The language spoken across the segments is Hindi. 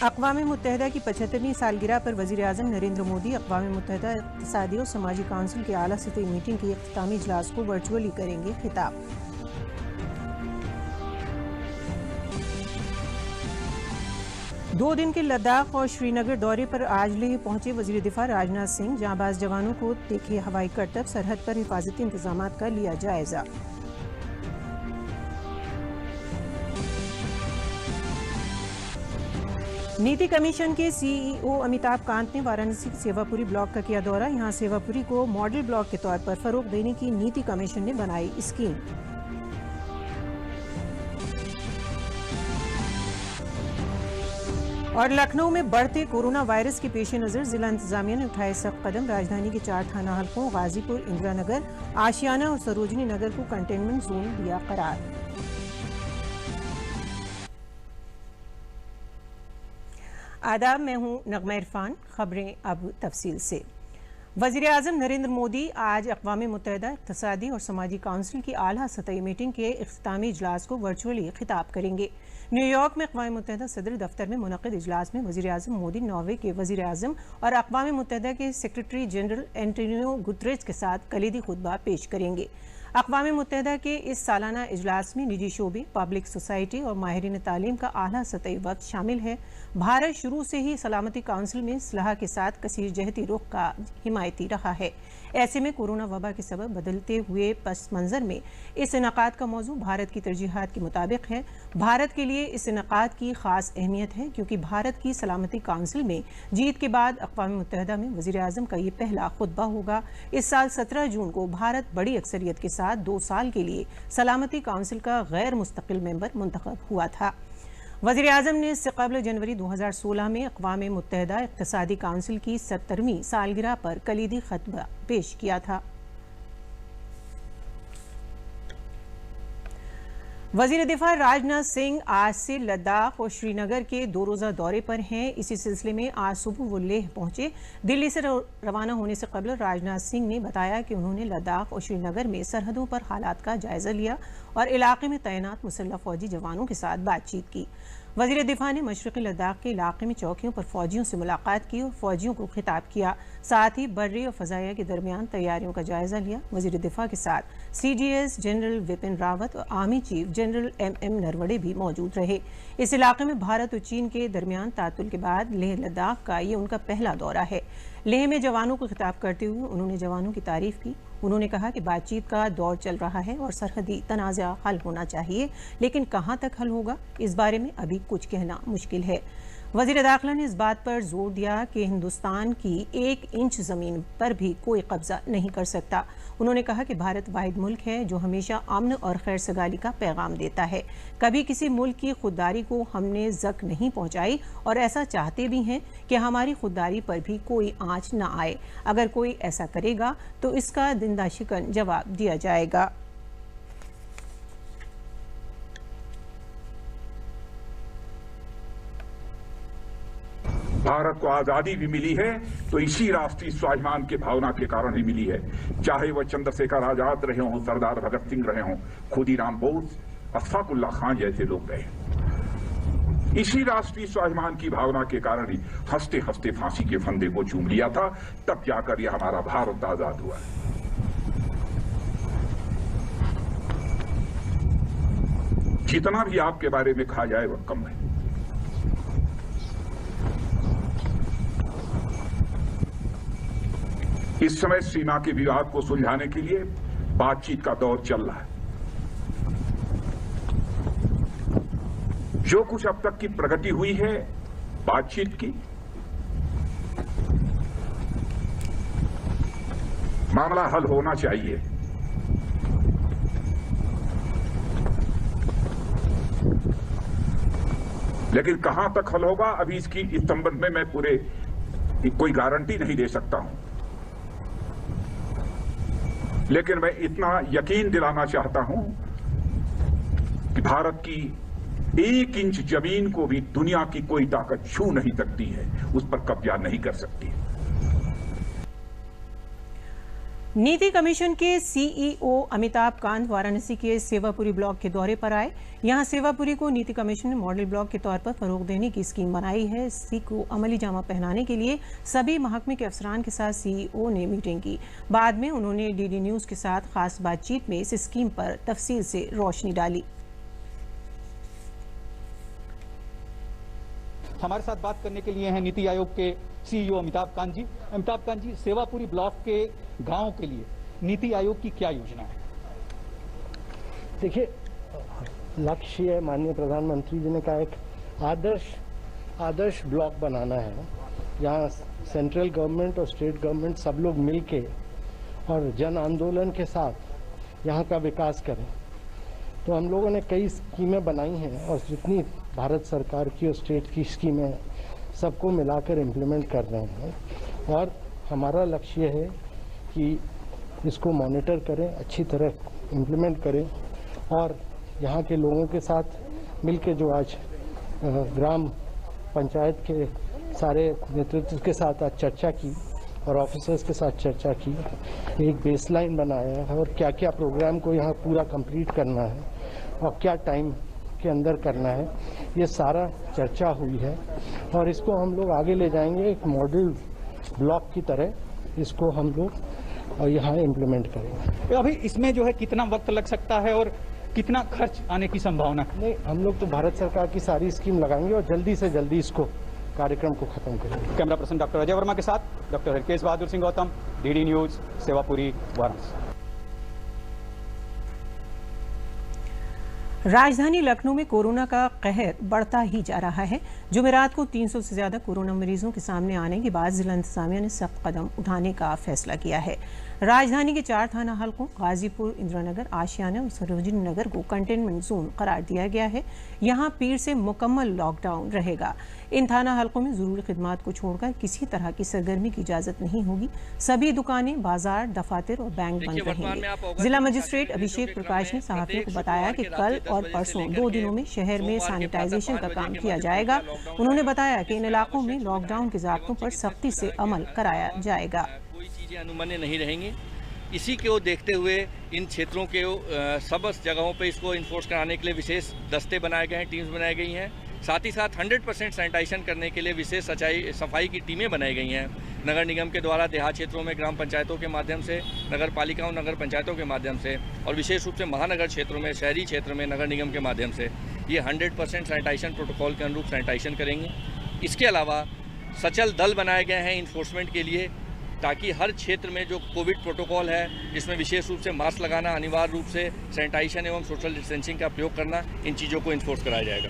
अक़वाम मुत्तहिदा की 75वीं सालगिरह पर वज़ीर-ए-आज़म नरेंद्र मोदी अक़वाम मुत्तहिदा इक़्तिसादी और समाजी काउंसिल की आला सतही मीटिंग के इख्तितामी इजलास को वर्चुअली करेंगे खिताब। दो दिन के लद्दाख और श्रीनगर दौरे पर आज लेह पहुंचे वज़ीर दिफा राजनाथ सिंह। जांबाज जवानों को देखे हवाई करतब, सरहद पर हिफाजती इंतजामात का लिया जायजा। नीति कमीशन के सीईओ अमिताभ कांत ने वाराणसी के सेवापुरी ब्लॉक का किया दौरा। यहां सेवापुरी को मॉडल ब्लॉक के तौर पर फरोग देने की नीति कमीशन ने बनाई स्कीम। और लखनऊ में बढ़ते कोरोना वायरस के पेश नजर जिला इंतजामिया ने उठाए सख्त कदम। राजधानी के 4 थाना हल्कों गाजीपुर, इंदिरा नगर, आशियाना और सरोजनी नगर को कंटेनमेंट जोन दिया करार। आदाब, मैं हूं नगमा इरफान। खबरें अब तफसील से। वज़ीर-ए-आज़म नरेंद्र मोदी आज अक़वाम मुत्तहिदा इक़्तिसादी और समाजी काउंसिल की आला सतही मीटिंग के इख्तितामी इजलास को वर्चुअली खिताब करेंगे। न्यूयॉर्क में अक़वाम मुत्तहिदा सदर दफ्तर में मुनक़िद इजलास में वज़ीर-ए-आज़म मोदी नॉर्वे के वज़ीर-ए-आज़म और अक़वाम मुत्तहिदा के सेक्रेटरी जनरल एंटोनियो गुतरेस के साथ कलीदी खुतबा पेश करेंगे। अक़वाम मुत्तहिदा के इस सालाना इजलास में निजी शोबे, पब्लिक सोसाइटी और माहिरीन तालीम का आला सतही वक्त शामिल है। भारत शुरू से ही सलामती काउंसिल में इस्लाह के साथ कसीर जहती रुख का हिमायती रहा है। ऐसे में कोरोना वबा के सबब बदलते हुए पस मंज़र में इस इनक़ाद का मौजू भारत की तरजीहात के मुताबिक है। भारत के लिए इस इनक़ाद की ख़ास अहमियत है क्योंकि भारत की सलामती काउंसिल में जीत के बाद अक़वाम मुत्तहिदा में वज़ीर-ए-आज़म का ये पहला खुतबा होगा। इस साल 17 जून को भारत बड़ी अक्सरियत के साथ 2 साल के लिए सलामती काउंसिल का गैर मुस्तकिल मेंबर मुंतखब हुआ था। वज़ीर-ए-आज़म ने इससे कबल जनवरी 2016 में अक़वाम मुत्तहिदा इक़्तिसादी काउंसिल की 70वीं सालगिरह पर कलीदी खुतबा पेश किया था। वज़ीर दिफा राजनाथ सिंह आज से लद्दाख और श्रीनगर के 2 रोज़ा दौरे पर हैं। इसी सिलसिले में आज सुबह वो लेह पहुंचे। दिल्ली से रवाना होने से कबल राजनाथ सिंह ने बताया कि उन्होंने लद्दाख और श्रीनगर में सरहदों पर हालात का जायजा लिया और इलाके में तैनात मुसल्लह फौजी जवानों के साथ बातचीत की। वज़ीर दिफा ने मशरक़ी लद्दाख के इलाके में चौकियों पर फौजियों से मुलाकात की और फौजियों को खिताब किया। साथ ही बर्री और फ़ज़ाइया के दरमियान तैयारियों का जायजा लिया। वज़ीर दिफा के साथ CDS जनरल विपिन रावत और army chief general MM Naravane भी मौजूद रहे। इस इलाके में भारत और चीन के दरमियान तातुल के बाद लेह लद्दाख का ये उनका पहला दौरा है। लेह में जवानों को खिताब करते हुए उन्होंने जवानों की तारीफ की। उन्होंने कहा कि बातचीत का दौर चल रहा है और सरहदी तनाज़ा हल होना चाहिए, लेकिन कहाँ तक हल होगा इस बारे में अभी कुछ कहना मुश्किल है। वज़ीर दाखिला ने इस बात पर जोर दिया कि हिंदुस्तान की 1 इंच ज़मीन पर भी कोई कब्जा नहीं कर सकता। उन्होंने कहा कि भारत वाहिद मुल्क है जो हमेशा अमन और खैर सगाली का पैगाम देता है। कभी किसी मुल्क की खुददारी को हमने ज़क नहीं पहुंचाई और ऐसा चाहते भी हैं कि हमारी खुददारी पर भी कोई आँच न आए। अगर कोई ऐसा करेगा तो इसका जिंदा शिकन जवाब दिया जाएगा। भारत को आजादी भी मिली है तो इसी राष्ट्रीय स्वाभिमान के भावना के कारण ही मिली है। चाहे वह चंद्रशेखर आजाद रहे हों, सरदार भगत सिंह रहे हों, खुदीराम बोस, अशफाक उल्लाह खान जैसे लोग रहे। इसी राष्ट्रीय स्वाभिमान की भावना के कारण ही हंसते हंसते फांसी के फंदे को चूम लिया था। तब जाकर यह हमारा भारत आजाद हुआ। जितना भी आपके बारे में कहा जाए वह कम है। इस समय सीमा के विवाद को सुलझाने के लिए बातचीत का दौर चल रहा है। जो कुछ अब तक की प्रगति हुई है बातचीत की, मामला हल होना चाहिए। लेकिन कहां तक हल होगा अभी इस संबंध में मैं कोई गारंटी नहीं दे सकता हूं। लेकिन मैं इतना यकीन दिलाना चाहता हूं कि भारत की 1 इंच जमीन को भी दुनिया की कोई ताकत छू नहीं सकती है, उस पर कब्जा नहीं कर सकती। नीति कमीशन के सीईओ अमिताभ कांत वाराणसी के सेवापुरी ब्लॉक के दौरे पर आए। यहां सेवापुरी को नीति कमीशन ने मॉडल ब्लॉक के तौर पर फरोग देने की स्कीम बनाई है। इसी को अमली जामा पहनाने के लिए सभी महकमे के अफसरान के साथ सीईओ ने मीटिंग की। बाद में उन्होंने डीडी न्यूज के साथ खास बातचीत में इस स्कीम पर तफसील से रोशनी डाली। हमारे साथ बात करने के लिए हैं नीति आयोग के सीईओ अमिताभ कांत जी। अमिताभ कांत जी, सेवापुरी ब्लॉक के गांव के लिए नीति आयोग की क्या योजना है? देखिए, लक्ष्य माननीय प्रधानमंत्री जी ने कहा एक आदर्श ब्लॉक बनाना है, जहां सेंट्रल गवर्नमेंट और स्टेट गवर्नमेंट सब लोग मिलके और जन आंदोलन के साथ यहां का विकास करें। तो हम लोगों ने कई स्कीमें बनाई हैं और जितनी भारत सरकार की और स्टेट की स्कीमें सबको मिलाकर इम्प्लीमेंट कर रहे हैं और हमारा लक्ष्य है कि इसको मॉनिटर करें, अच्छी तरह इम्प्लीमेंट करें और यहाँ के लोगों के साथ मिलके जो आज ग्राम पंचायत के सारे नेतृत्व के साथ आज चर्चा की और ऑफिसर्स के साथ चर्चा की, एक बेसलाइन बनाया है और क्या क्या प्रोग्राम को यहाँ पूरा कंप्लीट करना है और क्या टाइम के अंदर करना है, ये सारा चर्चा हुई है और इसको हम लोग आगे ले जाएंगे। एक मॉडल ब्लॉक की तरह इसको हम लोग यहाँ इम्प्लीमेंट करेंगे। अभी इसमें जो है कितना वक्त लग सकता है और कितना खर्च आने की संभावना? नहीं, हम लोग तो भारत सरकार की सारी स्कीम लगाएंगे और जल्दी से जल्दी इसको कार्यक्रम को खत्म करेंगे। Camera person doctor Ajay Verma के साथ doctor Harkesh Bahadur Singh Gautam, DD news, Sevapuri, Varanasi. राजधानी लखनऊ में कोरोना का कहर बढ़ता ही जा रहा है। जुमेरात को 300 से ज्यादा कोरोना मरीजों के सामने आने के बाद जिला इंतजामिया ने सख्त कदम उठाने का फैसला किया है। राजधानी के 4 थाना हलकों गाजीपुर, इंदिरानगर, आशियाना और सरोजिनी नगर को कंटेनमेंट जोन करार दिया गया है। यहां पीर से मुकम्मल लॉकडाउन रहेगा। इन थाना हलकों में जरूरी खिदमात को छोड़कर किसी तरह की सरगर्मी की इजाजत नहीं होगी। सभी दुकानें, बाजार, दफातर और बैंक बंद रहेंगे। जिला मजिस्ट्रेट अभिषेक प्रकाश ने सहाफियों को बताया कि कल और परसों 2 दिनों में शहर में सैनिटाइजेशन का काम किया जाएगा। उन्होंने बताया कि इन इलाकों में लॉकडाउन के ज़ाब्तों पर सख्ती से अमल कराया जाएगा। कोई चीज़ें अनुमन्य नहीं रहेंगी। इसी को देखते हुए इन क्षेत्रों के सब जगहों पे इसको इन्फोर्स कराने के लिए विशेष दस्ते बनाए गए हैं, टीम्स बनाई गई हैं। साथ ही साथ 100% सैनिटाइजेशन करने के लिए विशेष सफाई की टीमें बनाई गई हैं। नगर निगम के द्वारा देहात क्षेत्रों में ग्राम पंचायतों के माध्यम से, नगर पालिकाओं, नगर पंचायतों के माध्यम से और विशेष रूप से महानगर क्षेत्रों में, शहरी क्षेत्र में नगर निगम के माध्यम से ये 100% सैनिटाइजेशन प्रोटोकॉल के अनुरूप सैनिटाइजेशन करेंगे। इसके अलावा सचल दल बनाए गए हैं इन्फोर्समेंट के लिए, ताकि हर क्षेत्र में जो कोविड प्रोटोकॉल है, जिसमें विशेष रूप से मास्क लगाना, अनिवार्य रूप से सैनिटाइजेशन एवं सोशल डिस्टेंसिंग का प्रयोग करना, इन चीज़ों को इन्फोर्स कराया जाएगा।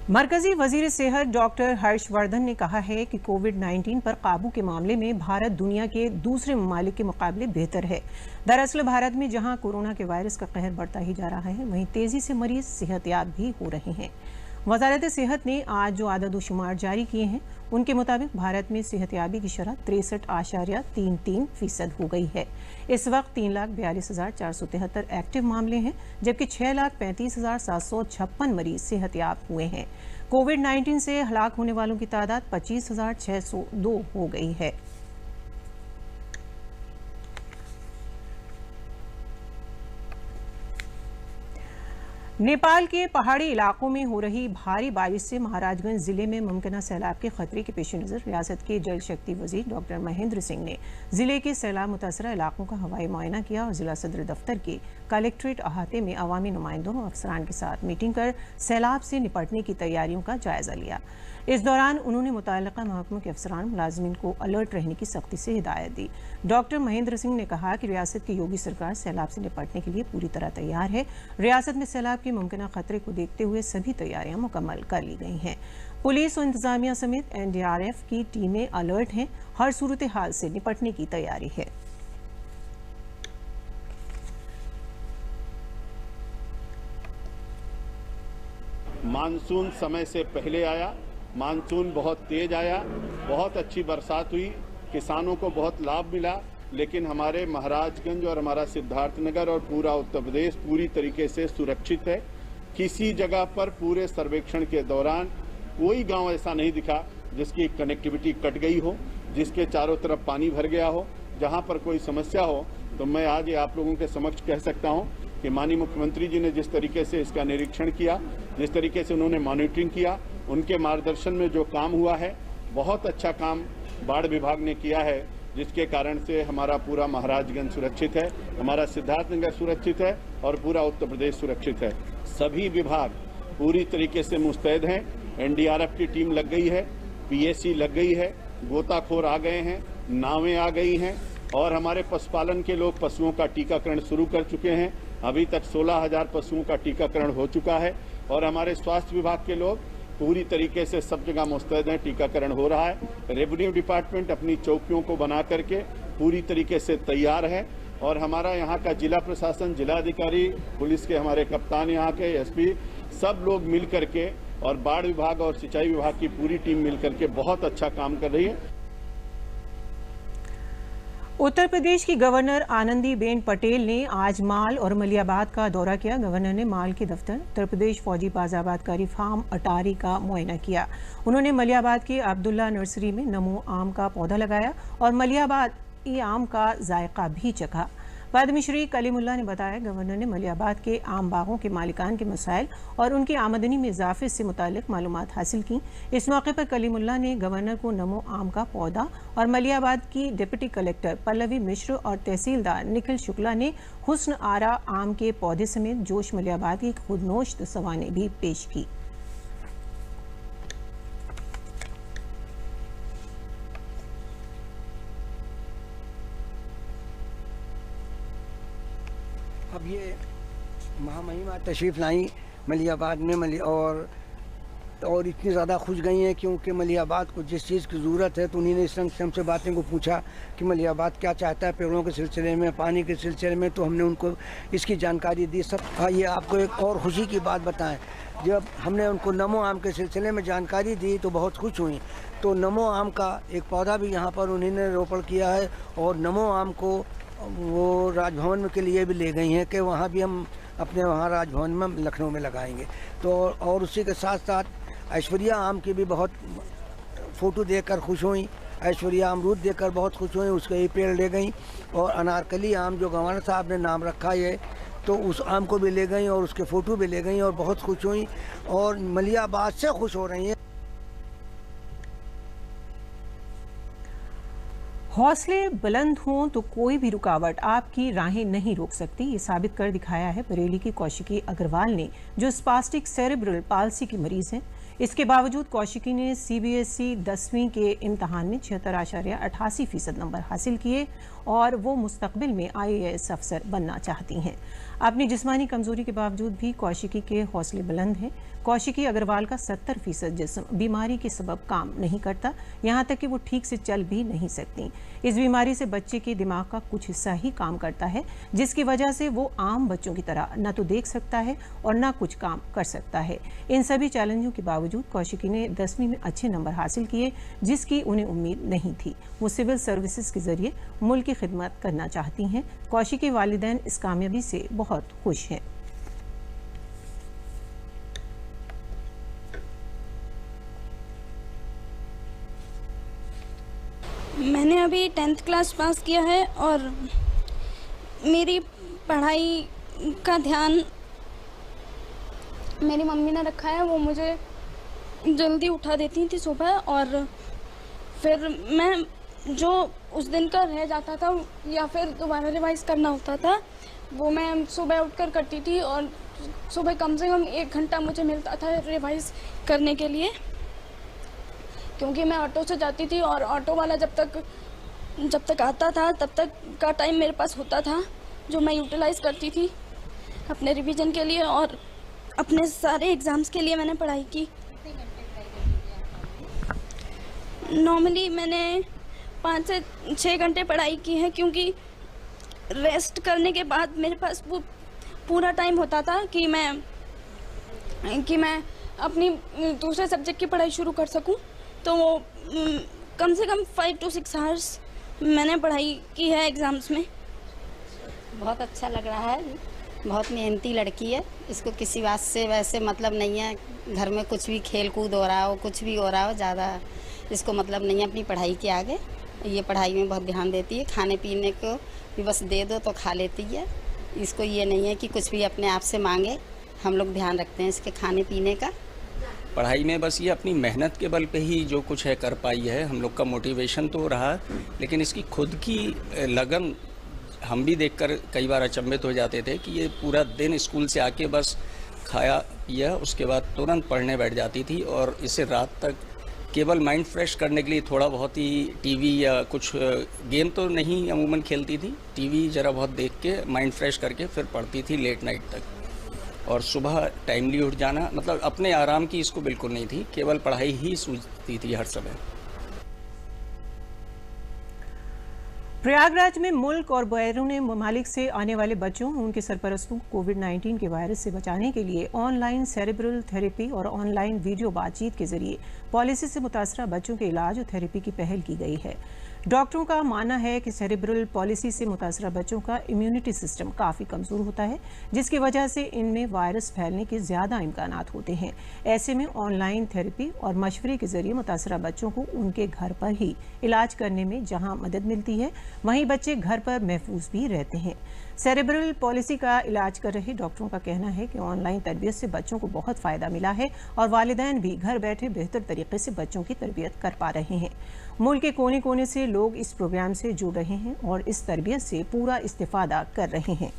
मरकजी वजीर सेहत डॉक्टर हर्षवर्धन ने कहा है कि कोविड-19 पर काबू के मामले में भारत दुनिया के दूसरे ममालिक के मुकाबले बेहतर है। दरअसल भारत में जहां कोरोना के वायरस का कहर बढ़ता ही जा रहा है, वहीं तेजी से मरीज सेहतयाब भी हो रहे हैं। वजारत सेहत ने आज जो आदाद-ओ-शुमार जारी किए हैं, उनके मुताबिक भारत में सेहतयाबी की शरह 63.33% हो गई है। इस वक्त 3,42,473 एक्टिव मामले हैं, जबकि 6,35,756 मरीज सेहतयाब हुए हैं। कोविड-19 से हलाक होने वालों की तादाद 25,602 हो गई है। नेपाल के पहाड़ी इलाकों में हो रही भारी बारिश से महाराजगंज जिले में मुमकिन सैलाब के खतरे के पेश नज़र रियासत के जल शक्ति वजीर डॉक्टर महेंद्र सिंह ने जिले के सैलाब मुतासरा इलाकों का हवाई मुआयना किया और जिला सदर दफ्तर के कलेक्ट्रेट अहाते में अवामी नुमाइंदों और अफसरान के साथ मीटिंग कर सैलाब से निपटने की तैयारियों का जायजा लिया। इस दौरान उन्होंने मुतल्लिका महकमों के अफसरान मुलाजिमीन को अलर्ट रहने की सख्ती से हिदायत दी। डॉक्टर महेंद्र सिंह ने कहा कि रियासत की योगी सरकार सैलाब से निपटने के लिए पूरी तरह तैयार है। रियासत में सैलाब के मुमकिन खतरे को देखते हुए सभी तैयारियां मुकम्मल कर ली गई हैं। पुलिस और इंतजामिया समेत NDRF की टीमें अलर्ट हैं। हर सूरत हाल से निपटने की तैयारी है। मानसून समय से पहले आया, मानसून बहुत तेज आया, बहुत अच्छी बरसात हुई, किसानों को बहुत लाभ मिला। लेकिन हमारे महाराजगंज और हमारा सिद्धार्थनगर और पूरा उत्तर प्रदेश पूरी तरीके से सुरक्षित है। किसी जगह पर पूरे सर्वेक्षण के दौरान कोई गांव ऐसा नहीं दिखा जिसकी कनेक्टिविटी कट गई हो, जिसके चारों तरफ पानी भर गया हो। जहां पर कोई समस्या हो तो मैं आज ये आप लोगों के समक्ष कह सकता हूं कि माननीय मुख्यमंत्री जी ने जिस तरीके से इसका निरीक्षण किया, जिस तरीके से उन्होंने मॉनिटरिंग किया, उनके मार्गदर्शन में जो काम हुआ है, बहुत अच्छा काम बाढ़ विभाग ने किया है, जिसके कारण से हमारा पूरा महाराजगंज सुरक्षित है, हमारा सिद्धार्थनगर सुरक्षित है और पूरा उत्तर प्रदेश सुरक्षित है। सभी विभाग पूरी तरीके से मुस्तैद हैं। एनडीआरएफ की टीम लग गई है, पीएसी लग गई है, गोताखोर आ गए हैं, नावें आ गई हैं और हमारे पशुपालन के लोग पशुओं का टीकाकरण शुरू कर चुके हैं। अभी तक 16,000 पशुओं का टीकाकरण हो चुका है और हमारे स्वास्थ्य विभाग के लोग पूरी तरीके से सब जगह मुस्तैद हैं, टीकाकरण हो रहा है। रेवेन्यू डिपार्टमेंट अपनी चौकियों को बना करके पूरी तरीके से तैयार है और हमारा यहाँ का जिला प्रशासन, जिलाधिकारी, पुलिस के हमारे कप्तान, यहाँ के एसपी, सब लोग मिल करके और बाढ़ विभाग और सिंचाई विभाग की पूरी टीम मिल करके बहुत अच्छा काम कर रही है। उत्तर प्रदेश की गवर्नर आनंदीबेन पटेल ने आज माल और मलियाबाद का दौरा किया। गवर्नर ने माल के दफ्तर, उत्तर प्रदेश फौजी बाजाबादकारी फार्म अटारी का मुआयना किया। उन्होंने मलियाबाद के अब्दुल्ला नर्सरी में नमो आम का पौधा लगाया और मलियाबाद ई आम का जायका भी चखा। बाद में श्री कलीमुल्लाह ने बताया, गवर्नर ने मलियाबाद के आम बागों के मालिकान के मसाइल और उनकी आमदनी में इजाफे से मुतालिक मालूमात हासिल की। इस मौके पर कलीमुल्लाह ने गवर्नर को नमो आम का पौधा और मलियाबाद की डिप्टी कलेक्टर पल्लवी मिश्र और तहसीलदार निखिल शुक्ला ने हुस्न आरा आम के पौधे समेत जोश मलियाबाद की खुदनोश सवानें भी पेश की। अब ये महामहिमा तशरीफ़ लाई मलियाबाद में और इतनी ज़्यादा खुश गई हैं क्योंकि मलियाबाद को जिस चीज़ की ज़रूरत है तो उन्हीं ने इस ढंग से हमसे बातें को पूछा कि मलियाबाद क्या चाहता है पेड़ों के सिलसिले में, पानी के सिलसिले में, तो हमने उनको इसकी जानकारी दी। सब ये आपको एक और खुशी की बात बताएं, जब हमने उनको नमो आम के सिलसिले में जानकारी दी तो बहुत खुश हुई। तो नमो आम का एक पौधा भी यहाँ पर उन्होंने रोपण किया है और नमो आम को वो राजभवन के लिए भी ले गई हैं कि वहाँ भी हम अपने वहाँ राजभवन में लखनऊ में लगाएंगे। तो और उसी के साथ साथ ऐश्वर्या आम की भी बहुत फ़ोटो देखकर खुश हुई, ऐश्वर्या अमरूद देखकर बहुत खुश हुई, उसके ही पेड़ ले गई। और अनारकली आम जो गवर्नर साहब ने नाम रखा है तो उस आम को भी ले गई और उसके फ़ोटो भी ले गई और बहुत खुश हुई और मलियाबाद से खुश हो रही हैं। हौसले बुलंद हों तो कोई भी रुकावट आपकी राहें नहीं रोक सकती, ये साबित कर दिखाया है बरेली की कौशिकी अग्रवाल ने, जो स्पास्टिक सेरेब्रल पाल्सी की मरीज हैं। इसके बावजूद कौशिकी ने सीबीएसई 10वीं के इम्तहान में 76.88% नंबर हासिल किए और वो मुस्तकबिल में IAS अफसर बनना चाहती हैं। अपनी जिस्मानी कमजोरी के बावजूद भी कौशिकी के हौसले बुलंद हैं। कौशिकी अग्रवाल का 70% जिस्म बीमारी के सबब काम नहीं करता, यहाँ तक कि वो ठीक से चल भी नहीं सकती। इस बीमारी से बच्चे के दिमाग का कुछ हिस्सा ही काम करता है, जिसकी वजह से वो आम बच्चों की तरह न तो देख सकता है और न कुछ काम कर सकता है। इन सभी चैलेंजों के बावजूद कौशिकी ने 10वीं में अच्छे नंबर हासिल किए, जिसकी उन्हें उम्मीद नहीं थी। वो सिविल सर्विसेज के जरिए मुल्क की खिदमत करना चाहती हैं। कौशिकी वालिदैन इस कामयाबी से बहुत खुश हैं। मैंने अभी 10th क्लास पास किया है और मेरी पढ़ाई का ध्यान मेरी मम्मी ने रखा है। वो मुझे जल्दी उठा देती थी सुबह और फिर मैं जो उस दिन का रह जाता था या फिर दोबारा रिवाइज़ करना होता था वो मैं सुबह उठकर करती थी और सुबह कम से कम 1 घंटा मुझे मिलता था रिवाइज़ करने के लिए, क्योंकि मैं ऑटो से जाती थी और ऑटो वाला जब तक आता था तब तक का टाइम मेरे पास होता था जो मैं यूटिलाइज़ करती थी अपने रिवीजन के लिए और अपने सारे एग्ज़ाम्स के लिए मैंने पढ़ाई की। नॉर्मली मैंने 5 से 6 घंटे पढ़ाई की है, क्योंकि रेस्ट करने के बाद मेरे पास वो पूरा टाइम होता था कि मैं अपनी दूसरे सब्जेक्ट की पढ़ाई शुरू कर सकूं। तो वो कम से कम 5 to 6 आवर्स मैंने पढ़ाई की है एग्ज़ाम्स में। बहुत अच्छा लग रहा है, बहुत मेहनती लड़की है, इसको किसी बात से वैसे मतलब नहीं है, घर में कुछ भी खेल कूद हो रहा हो, कुछ भी हो रहा हो, ज़्यादा इसको मतलब नहीं है अपनी पढ़ाई के आगे। ये पढ़ाई में बहुत ध्यान देती है, खाने पीने को भी बस दे दो तो खा लेती है। इसको ये नहीं है कि कुछ भी अपने आप से मांगे, हम लोग ध्यान रखते हैं इसके खाने पीने का। पढ़ाई में बस ये अपनी मेहनत के बल पे ही जो कुछ है कर पाई है। हम लोग का मोटिवेशन तो रहा, लेकिन इसकी खुद की लगन हम भी देखकर कई बार अचंभित हो जाते थे कि ये पूरा दिन स्कूल से आके बस खाया पिया, उसके बाद तुरंत पढ़ने बैठ जाती थी। और इसे रात तक केवल माइंड फ्रेश करने के लिए थोड़ा बहुत ही टीवी या कुछ गेम तो नहीं अमूमन खेलती थी, टीवी ज़रा बहुत देख के माइंड फ्रेश करके फिर पढ़ती थी लेट नाइट तक। और सुबह टाइमली उठ जाना, मतलब अपने आराम की इसको बिल्कुल नहीं थी, केवल पढ़ाई ही सूझती थी हर समय। प्रयागराज में मुल्क और बैरून ममालिक से आने वाले बच्चों उनके सरपरस्तों कोविड-19 के वायरस से बचाने के लिए ऑनलाइन सेरेब्रल थेरेपी और ऑनलाइन वीडियो बातचीत के जरिए पॉलिसी से मुतासरा बच्चों के इलाज और थेरेपी की पहल की गई है। डॉक्टरों का मानना है कि सेरेब्रल पॉलिसी से मुतासरा बच्चों का इम्यूनिटी सिस्टम काफ़ी कमज़ोर होता है, जिसकी वजह से इनमें वायरस फैलने के ज़्यादा इम्कानात होते हैं। ऐसे में ऑनलाइन थेरेपी और मशवरे के जरिए मुतासरा बच्चों को उनके घर पर ही इलाज करने में जहां मदद मिलती है, वहीं बच्चे घर पर महफूज भी रहते हैं। सेरेब्रल पॉलिसी का इलाज कर रहे डॉक्टरों का कहना है कि ऑनलाइन तरबियत से बच्चों को बहुत फ़ायदा मिला है और वालिदैन भी घर बैठे बेहतर तरीके से बच्चों की तरबियत कर पा रहे हैं। मुल्क के कोने कोने से लोग इस प्रोग्राम से जुड़ रहे हैं और इस तरबियत से पूरा इस्तेफादा कर रहे हैं।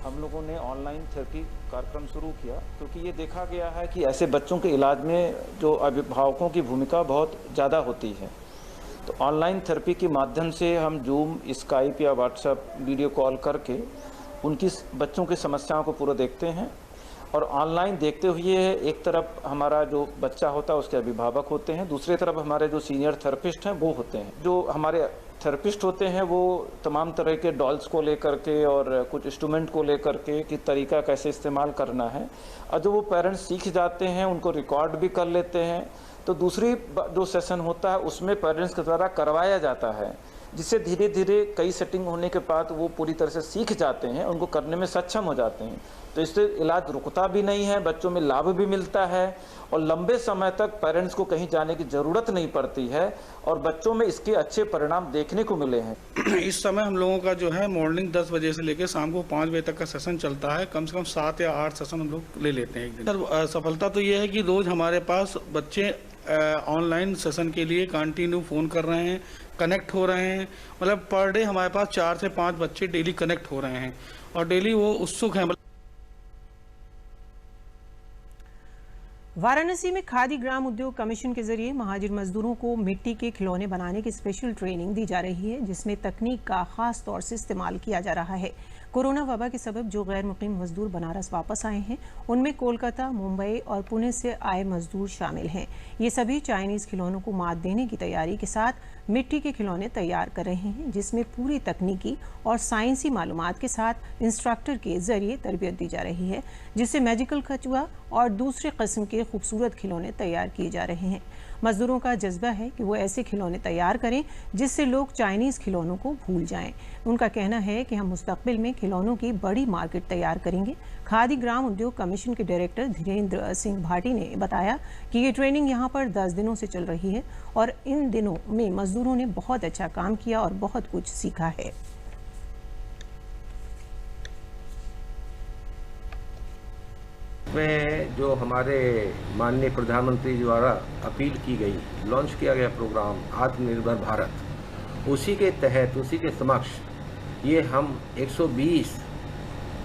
हम लोगों ने ऑनलाइन थेरेपी कार्यक्रम शुरू किया क्योंकि ये देखा गया है कि ऐसे बच्चों के इलाज में जो अभिभावकों की भूमिका बहुत ज़्यादा होती है। तो ऑनलाइन थेरेपी के माध्यम से हम जूम, स्काइप या व्हाट्सएप वीडियो कॉल करके उनकी बच्चों की समस्याओं को पूरा देखते हैं। और ऑनलाइन देखते हुए एक तरफ हमारा जो बच्चा होता है उसके अभिभावक होते हैं, दूसरी तरफ हमारे जो सीनियर थेरेपिस्ट हैं वो होते हैं। जो हमारे थेरेपिस्ट होते हैं वो तमाम तरह के डॉल्स को लेकर के और कुछ इंस्ट्रूमेंट को लेकर के कि तरीका कैसे इस्तेमाल करना है, और जो वो पेरेंट्स सीख जाते हैं उनको रिकॉर्ड भी कर लेते हैं। तो दूसरी जो सेशन होता है उसमें पेरेंट्स के द्वारा करवाया जाता है, जिससे धीरे धीरे कई सेटिंग होने के बाद वो पूरी तरह से सीख जाते हैं, उनको करने में सक्षम हो जाते हैं। तो इससे इलाज रुकता भी नहीं है, बच्चों में लाभ भी मिलता है और लंबे समय तक पेरेंट्स को कहीं जाने की ज़रूरत नहीं पड़ती है और बच्चों में इसके अच्छे परिणाम देखने को मिले हैं। इस समय हम लोगों का जो है मॉर्निंग 10 बजे से लेकर शाम को 5 बजे तक का सेशन चलता है। कम से कम 7 या 8 सेशन हम लोग ले लेते हैं एक दिन। सर सफलता तो ये है कि रोज़ हमारे पास बच्चे ऑनलाइन सेशन के लिए कंटिन्यू फ़ोन कर रहे हैं, कनेक्ट हो रहे हैं। मतलब पर डे हमारे पास 4 से 5 बच्चे डेली कनेक्ट हो रहे हैं और डेली वो उत्सुक हैं। वाराणसी में खादी ग्राम उद्योग कमीशन के जरिए महाजिर मजदूरों को मिट्टी के खिलौने बनाने की स्पेशल ट्रेनिंग दी जा रही है, जिसमें तकनीक का खास तौर से इस्तेमाल किया जा रहा है। कोरोना वबा के सबब जो गैर मुकीम मजदूर बनारस वापस आए हैं, उनमें कोलकाता, मुंबई और पुणे से आए मजदूर शामिल हैं। ये सभी चाइनीज़ खिलौनों को मात देने की तैयारी के साथ मिट्टी के खिलौने तैयार कर रहे हैं, जिसमें पूरी तकनीकी और साइंसी मालूमात के साथ इंस्ट्रक्टर के जरिए तरबियत दी जा रही है, जिससे मैजिकल कछुआ और दूसरे किस्म के खूबसूरत खिलौने तैयार किए जा रहे हैं। मजदूरों का जज्बा है कि वो ऐसे खिलौने तैयार करें जिससे लोग चाइनीज़ खिलौनों को भूल जाएं। उनका कहना है कि हम मुस्तकबिल में खिलौनों की बड़ी मार्केट तैयार करेंगे। खादी ग्राम उद्योग कमीशन के डायरेक्टर धीरेन्द्र सिंह भाटी ने बताया कि ये ट्रेनिंग यहाँ पर 10 दिनों से चल रही है और इन दिनों में मजदूरों ने बहुत अच्छा काम किया और बहुत कुछ सीखा है। में जो हमारे माननीय प्रधानमंत्री द्वारा अपील की गई, लॉन्च किया गया प्रोग्राम आत्मनिर्भर भारत, उसी के तहत, उसी के समक्ष ये हम 120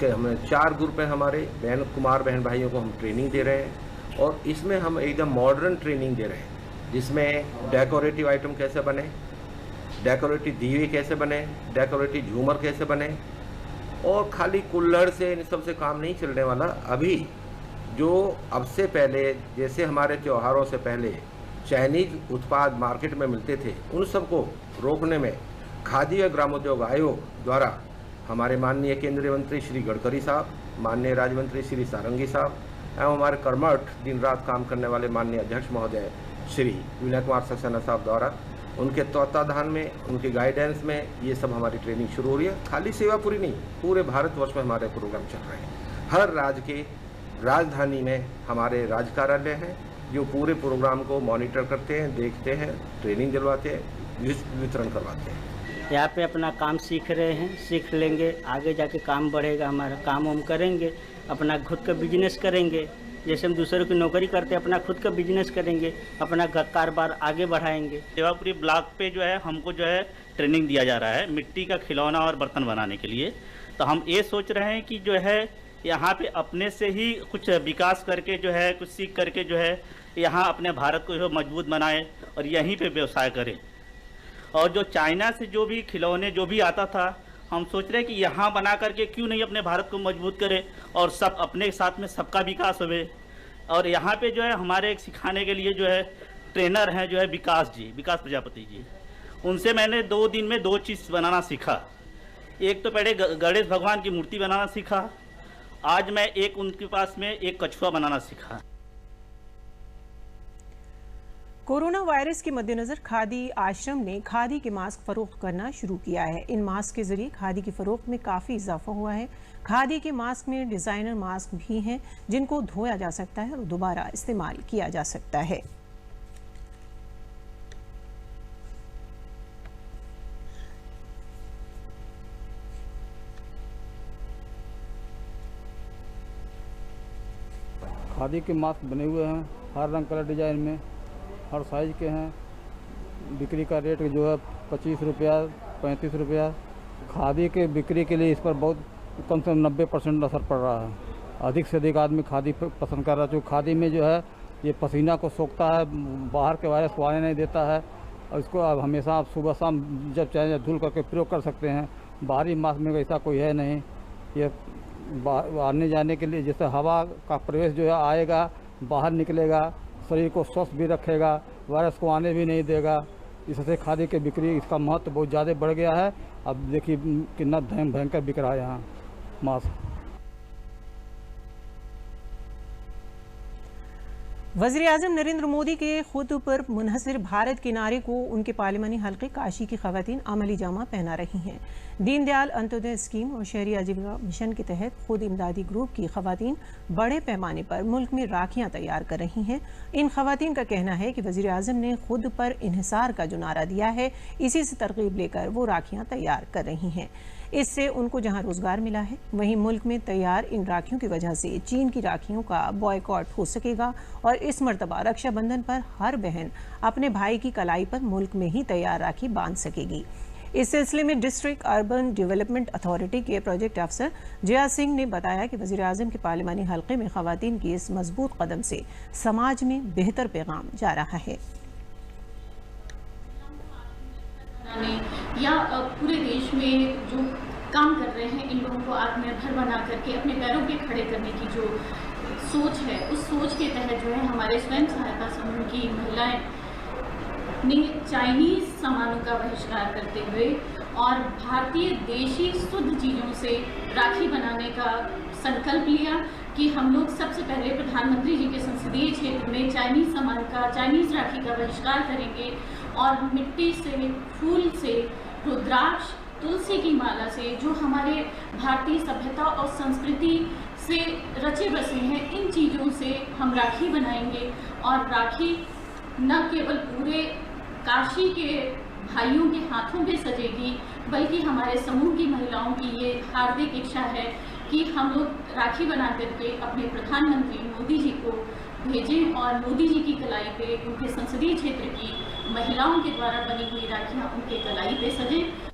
के हमें 4 ग्रुप हैं हमारे कुमार बहन भाइयों को हम ट्रेनिंग दे रहे हैं और इसमें हम एकदम मॉडर्न ट्रेनिंग दे रहे हैं, जिसमें डेकोरेटिव आइटम कैसे बने, डेकोरेटिव दीवे कैसे बने, डेकोरेटिव झूमर कैसे बने। और खाली कुल्हड़ से इन सब से काम नहीं चलने वाला। अभी जो अब से पहले जैसे हमारे त्योहारों से पहले चाइनीज उत्पाद मार्केट में मिलते थे, उन सबको रोकने में खादी और ग्रामोद्योग आयोग द्वारा हमारे माननीय केंद्रीय मंत्री श्री गडकरी साहब, माननीय राज्य मंत्री श्री सारंगी साहब एवं हमारे कर्मठ दिन रात काम करने वाले माननीय अध्यक्ष महोदय श्री विनय कुमार सक्सेना साहब द्वारा उनके तत्वाधान में, उनके गाइडेंस में ये सब हमारी ट्रेनिंग शुरू हो रही है। खाली सेवापुरी नहीं, पूरे भारतवर्ष में हमारे प्रोग्राम चल रहे हैं। हर राज्य के राजधानी में हमारे राज्य कार्यालय हैं जो पूरे प्रोग्राम को मॉनिटर करते हैं, देखते हैं, ट्रेनिंग दिलवाते हैं, वितरण करवाते हैं। यहाँ पे अपना काम सीख रहे हैं, सीख लेंगे, आगे जाके काम बढ़ेगा, हमारा काम हम करेंगे, अपना खुद का बिजनेस करेंगे। जैसे हम दूसरों की नौकरी करते हैं, अपना खुद का बिजनेस करेंगे, अपना कारोबार आगे बढ़ाएंगे। सेवापुरी ब्लॉक पे जो है हमको जो है ट्रेनिंग दिया जा रहा है मिट्टी का खिलौना और बर्तन बनाने के लिए। तो हम ये सोच रहे हैं कि जो है यहाँ पे अपने से ही कुछ विकास करके जो है कुछ सीख करके जो है यहाँ अपने भारत को जो मजबूत बनाए और यहीं पे व्यवसाय करें। और जो चाइना से जो भी खिलौने जो भी आता था, हम सोच रहे हैं कि यहाँ बना करके क्यों नहीं अपने भारत को मजबूत करें और सब अपने साथ में सबका विकास होवे। और यहाँ पे जो है हमारे एक सिखाने के लिए जो है ट्रेनर हैं जो है विकास प्रजापति जी, उनसे मैंने 2 दिन में 2 चीज़ बनाना सीखा। एक तो पहले गणेश भगवान की मूर्ति बनाना सीखा, आज मैं एक उनके पास में एक कछुआ बनाना सीखा। कोरोना वायरस के मद्देनजर खादी आश्रम ने खादी के मास्क फरोख्त करना शुरू किया है। इन मास्क के जरिए खादी की फरोख्त में काफ़ी इजाफा हुआ है। खादी के मास्क में डिज़ाइनर मास्क भी हैं जिनको धोया जा सकता है और दोबारा इस्तेमाल किया जा सकता है। खादी के मास्क बने हुए हैं हर रंग कलर डिजाइन में, हर साइज़ के हैं। बिक्री का रेट जो है 25 रुपया 35 रुपया। खादी के बिक्री के लिए इस पर बहुत कम से कम 90% असर पड़ रहा है। अधिक से अधिक आदमी खादी पसंद कर रहा है, क्योंकि खादी में जो है ये पसीना को सोखता है, बाहर के वायरस को आने नहीं देता है और इसको आप हमेशा आप सुबह शाम जब चाहे धुल करके प्रयोग कर सकते हैं। बाहरी मास्क में ऐसा कोई है नहीं। ये आने जाने के लिए जैसे हवा का प्रवेश जो है आएगा, बाहर निकलेगा, शरीर को स्वस्थ भी रखेगा, वायरस को आने भी नहीं देगा। इससे खादी के बिक्री इसका महत्व बहुत ज़्यादा बढ़ गया है। अब देखिए कितना भयंकर बिक रहा है यहाँ मास्क। वज़ीर-ए-आज़म नरेंद्र मोदी के खुद पर मुनहसर भारत के नारे को उनके पार्लिमानी हल्के काशी की खवातीन अमली जामा पहना रही हैं। दीनदयाल अंत्योदय स्कीम और शहरी आजीविका मिशन के तहत खुद इमदादी ग्रुप की खवातीन बड़े पैमाने पर मुल्क में राखियां तैयार कर रही हैं। इन खवातीन का कहना है कि वज़ीर-ए-आज़म ने खुद पर इन्हिसार का जो नारा दिया है, इसी से तरगीब लेकर वो राखियां तैयार कर रही हैं। इससे उनको जहां रोजगार मिला है, वहीं मुल्क में तैयार इन राखियों की वजह से चीन की राखियों का बॉयकॉट हो सकेगा और इस मर्तबा रक्षाबंधन पर हर बहन अपने भाई की कलाई पर मुल्क में ही तैयार राखी बांध सकेगी। इस सिलसिले में डिस्ट्रिक्ट अर्बन डेवलपमेंट अथॉरिटी के प्रोजेक्ट अफसर जया सिंह ने बताया कि वज़ीर-ए-आज़म के पार्लिमानी हल्के में खवातीन की इस मजबूत कदम से समाज में बेहतर पैगाम जा रहा है। या पूरे देश में जो काम कर रहे हैं, इन लोगों को आत्मनिर्भर बना करके अपने पैरों पे खड़े करने की जो सोच है, उस सोच के तहत जो है हमारे स्वयं सहायता समूह की महिलाएं ने चाइनीज सामानों का बहिष्कार करते हुए और भारतीय देशी शुद्ध चीज़ों से राखी बनाने का संकल्प लिया कि हम लोग सबसे पहले प्रधानमंत्री जी के संसदीय क्षेत्र में चाइनीज राखी का बहिष्कार करेंगे और मिट्टी से, फूल से, रुद्राक्ष, तुलसी की माला से, जो हमारे भारतीय सभ्यता और संस्कृति से रचे बसे हैं, इन चीज़ों से हम राखी बनाएंगे। और राखी न केवल पूरे काशी के भाइयों के हाथों पे सजेगी, बल्कि हमारे समूह की महिलाओं की ये हार्दिक इच्छा है कि हम लोग राखी बना करके अपने प्रधानमंत्री मोदी जी को भेजें और मोदी जी की कलाई पे उनके संसदीय क्षेत्र की महिलाओं के द्वारा बनी हुई राखियां उनके कलाई पे सजें।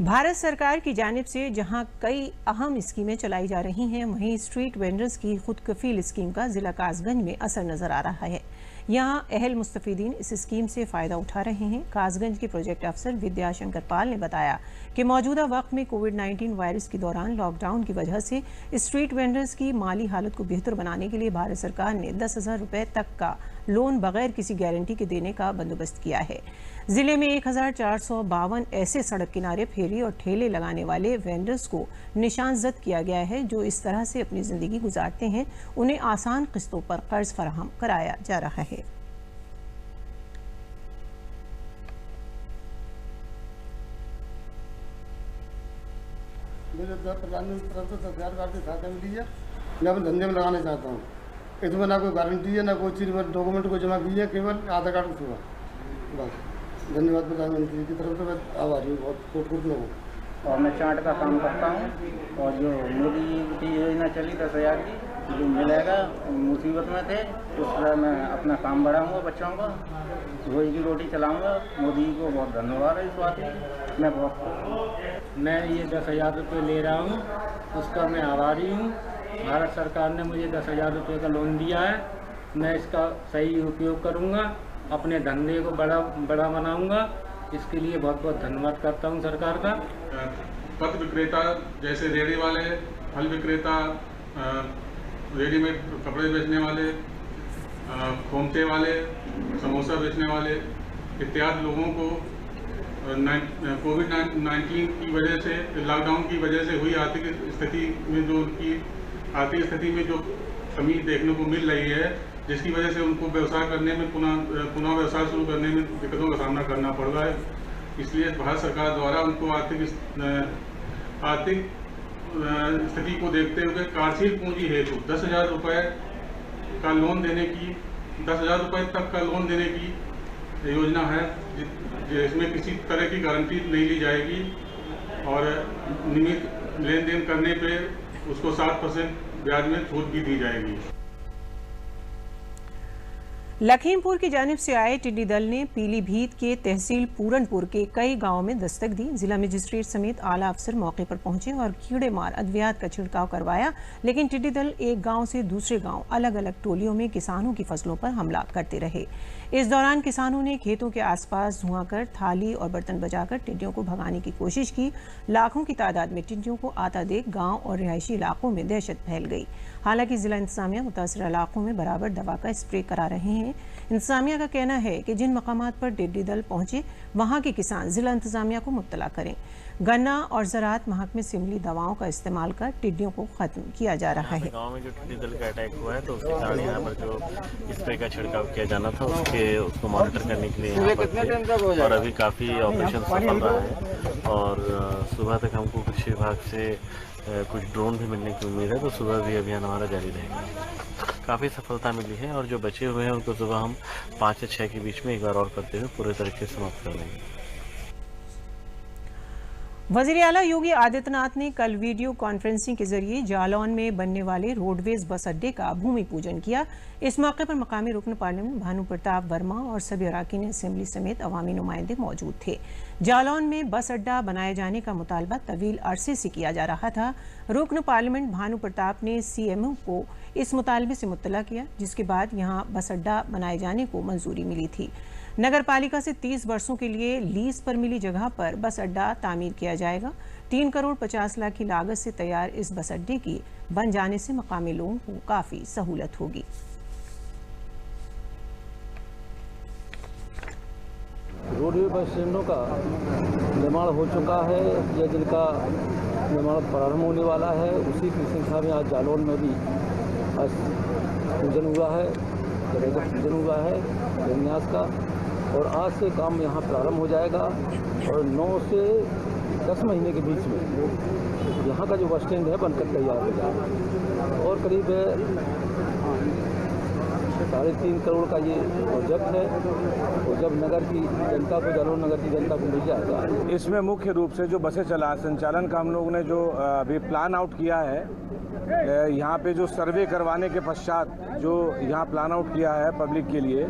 भारत सरकार की जानिब से जहां कई अहम स्कीमें चलाई जा रही हैं, वहीं स्ट्रीट वेंडर्स की खुद कफील स्कीम का जिला कासगंज में असर नजर आ रहा है। यहां अहल मुस्तफीदीन इस स्कीम से फ़ायदा उठा रहे हैं। कासगंज के प्रोजेक्ट अफसर विद्या शंकर पाल ने बताया कि मौजूदा वक्त में कोविड-19 वायरस के दौरान लॉकडाउन की वजह से स्ट्रीट वेंडर्स की माली हालत को बेहतर बनाने के लिए भारत सरकार ने 10,000 रुपये तक का लोन बगैर किसी गारंटी के देने का बंदोबस्त किया है। जिले में 1452 ऐसे सड़क किनारे फेरी और ठेले लगाने वाले वेंडर्स को निशान जद किया गया है जो इस तरह से अपनी जिंदगी गुजारते हैं। उन्हें आसान किस्तों पर कर्ज फराहम कराया जा रहा है। मुझे प्रधानमंत्री तरफ से 10,000 कार्ड की खाता मिली है। मैं अपने धंधे में लगाना चाहता हूँ। इसमें ना कोई गारंटी है ना कोई चीज़ में डॉक्यूमेंट को जमा की है, केवल आधार कार्ड को छुआ। बस धन्यवाद प्रधानमंत्री की तरफ से, मैं आभारी हूँ बहुत खूब लोगों। और मैं चाट का काम करता हूँ और जो मोदी की योजना चली 10,000 की जो मिलेगा, मुसीबत में थे उस तरह मैं अपना काम बढ़ाऊँगा, बच्चों का रोजी की रोटी चलाऊँगा। मोदी को बहुत धन्यवाद है इस बात में, मैं बहुत मैं ये 10,000 रुपये ले रहा हूँ, उसका मैं आभारी हूँ। भारत सरकार ने मुझे 10,000 रुपये का लोन दिया है, मैं इसका सही उपयोग करूँगा, अपने धंधे को बड़ा बनाऊँगा। इसके लिए बहुत बहुत धन्यवाद करता हूँ सरकार का। पथ विक्रेता जैसे रेहड़ी वाले, फल विक्रेता, रेडीमेड कपड़े बेचने वाले, खोमचे वाले, समोसा बेचने वाले इत्यादि लोगों को कोविड-19 की वजह से, लॉकडाउन की वजह से हुई आर्थिक स्थिति में जो उनकी आर्थिक स्थिति में जो कमी देखने को मिल रही है, जिसकी वजह से उनको व्यवसाय करने में पुनः व्यवसाय शुरू करने में दिक्कतों का सामना करना पड़ रहा है। इसलिए भारत सरकार द्वारा उनको आर्थिक स्थिति को देखते हुए कार्यशील पूंजी हेतु 10,000 रुपये का लोन देने की 10,000 रुपये तक का लोन देने की योजना है, जिसमें किसी तरह की गारंटी नहीं ली जाएगी और नियमित लेन देन करने पे उसको 7% ब्याज में छूट भी दी जाएगी। लखीमपुर की जानिब से आए टिड्डी दल ने पीलीभीत के तहसील पूरनपुर के कई गांवों में दस्तक दी। जिला मजिस्ट्रेट समेत आला अफसर मौके पर पहुंचे और कीड़े मार अद्वियात का छिड़काव करवाया, लेकिन टिड्डी दल एक गांव से दूसरे गांव अलग अलग टोलियों में किसानों की फसलों पर हमला करते रहे। इस दौरान किसानों ने खेतों के आसपास धुआं कर थाली और बर्तन बजाकर टिड्डियों को भगाने की कोशिश की। लाखों की तादाद में टिड्डियों को आता देख गांव और रिहायशी इलाकों में दहशत फैल गई। हालांकि जिला इंतजामिया मुतासर इलाकों में बराबर दवा का स्प्रे करा रहे हैं। इंतजामिया का कहना है कि जिन मकामात पर टिड्डी दल पहुंचे वहां के किसान जिला इंतजामिया को मुत्तला करें। गन्ना और ज़राअत महकमे से मिली दवाओं का इस्तेमाल कर टिड्डियों को खत्म किया जा रहा है। गांव में जो टिड्डी दल का अटैक हुआ है तो उसके कारण यहाँ पर जो स्प्रे का छिड़काव किया जाना था उसको मॉनिटर करने के लिए यहाँ पर थे और अभी काफ़ी ऑपरेशन सफल रहा है और सुबह तक हमको कृषि विभाग से कुछ ड्रोन भी मिलने की उम्मीद है, तो सुबह भी अभियान हमारा जारी रहेगा। काफ़ी सफलता मिली है और जो बचे हुए हैं उनको सुबह हम 5 से 6 के बीच में एक बार और करते हुए पूरे तरीके से समाप्त कर देंगे। वज़ीर आला योगी आदित्यनाथ ने कल वीडियो कॉन्फ्रेंसिंग के जरिए जालौन में बनने वाले रोडवेज बस अड्डे का भूमि पूजन किया। इस मौके पर मकामी रुकन पार्लियामेंट भानु प्रताप वर्मा और सभी अराकीन असेंबली समेत अवामी नुमाइंदे मौजूद थे। जालौन में बस अड्डा बनाए जाने का मुतालबा तवील अरसे से किया जा रहा था। रुकन पार्लियामेंट भानु प्रताप ने CMO को इस मुतालबे से मुत्तला किया, जिसके बाद यहाँ बस अड्डा बनाए जाने को मंजूरी मिली थी। नगर पालिका से 30 वर्षों के लिए लीज पर मिली जगह पर बस अड्डा तामीर किया जाएगा। 3 करोड़ 50 लाख की लागत से तैयार इस बस अड्डे की बन जाने से मकामी लोगों को काफ़ी सहूलत होगी। रोडवे बस स्टैंडों का निर्माण हो चुका है या जिनका निर्माण प्रारंभ होने वाला है, उसी की संख्या में आज जालौन में भी पूजन हुआ है, पूजन हुआ है विन्यास का और आज से काम यहाँ प्रारंभ हो जाएगा और 9 से 10 महीने के बीच में यहाँ का जो बस स्टैंड है बनकर तैयार हो जाएगा और करीब 3.5 करोड़ का ये प्रोजेक्ट है और जब नगर की जनता को जालौन नगर की जनता को मिल जाएगा। इसमें मुख्य रूप से जो बसें संचालन का हम लोग ने जो अभी प्लान आउट किया है, यहाँ पे जो सर्वे करवाने के पश्चात जो यहाँ प्लान आउट किया है पब्लिक के लिए,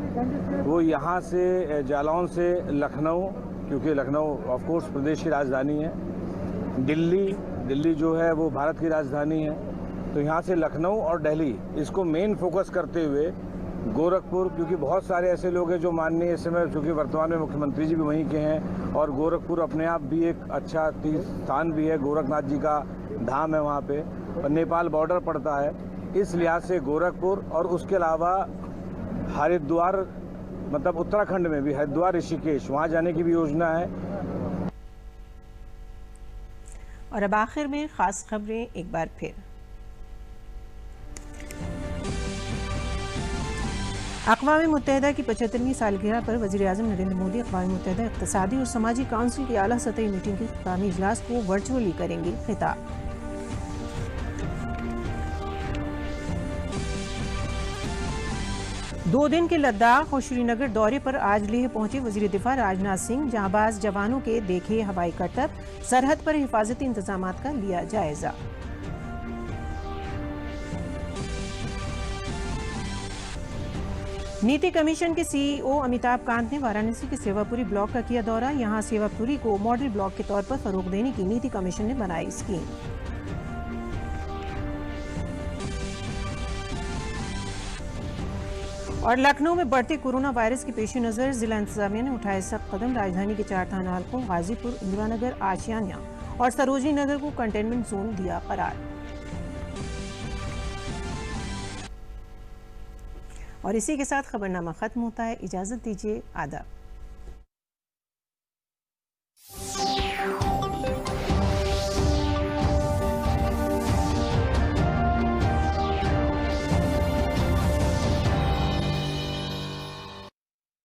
वो यहाँ से जालौन से लखनऊ, क्योंकि लखनऊ ऑफ कोर्स प्रदेश की राजधानी है, दिल्ली जो है वो भारत की राजधानी है, तो यहाँ से लखनऊ और दिल्ली इसको मेन फोकस करते हुए गोरखपुर, क्योंकि बहुत सारे ऐसे लोग हैं जो माननीय इस समय, चूँकि वर्तमान में मुख्यमंत्री जी भी वहीं के हैं और गोरखपुर अपने आप भी एक अच्छा तीर्थ स्थान भी है, गोरखनाथ जी का धाम है वहाँ पे और नेपाल बॉर्डर पड़ता है। इस लिहाज से गोरखपुर और उसके अलावा हरिद्वार मतलब उत्तराखंड में भी हरिद्वार ऋषिकेश वहाँ जाने की भी योजना है। और अब आखिर में खास खबरें एक बार फिर। अक़वाम मुत्तहिदा की 75वीं सालगिरह पर वज़ीर-ए-आज़म नरेंद्र मोदी अक़वाम मुत्तहिदा इक़्तिसादी और समाजी काउंसिल की आला सतही मीटिंग के इख़्तितामी इजलास को वर्चुअली करेंगे खिताब। दो दिन के लद्दाख और श्रीनगर दौरे पर आज लेह पहुंचे वज़ीर दिफा राजनाथ सिंह। जांबाज जवानों के देखे हवाई करतब, सरहद पर हिफाजती इंतजामात का लिया जायजा। नीति कमीशन के सीईओ अमिताभ कांत ने वाराणसी के सेवापुरी ब्लॉक का किया दौरा। यहां सेवापुरी को मॉडल ब्लॉक के तौर पर फरोग देने की नीति कमीशन ने बनाई स्कीम। और लखनऊ में बढ़ते कोरोना वायरस के पेश नज़र जिला इंतजामिया ने उठाए सख्त कदम। राजधानी के 4 थाना हलकों गाजीपुर, इंदिरानगर, आशियाना और सरोजनी नगर को कंटेनमेंट जोन दिया करार। और इसी के साथ खबरनामा खत्म होता है। इजाजत दीजिए, आदाब।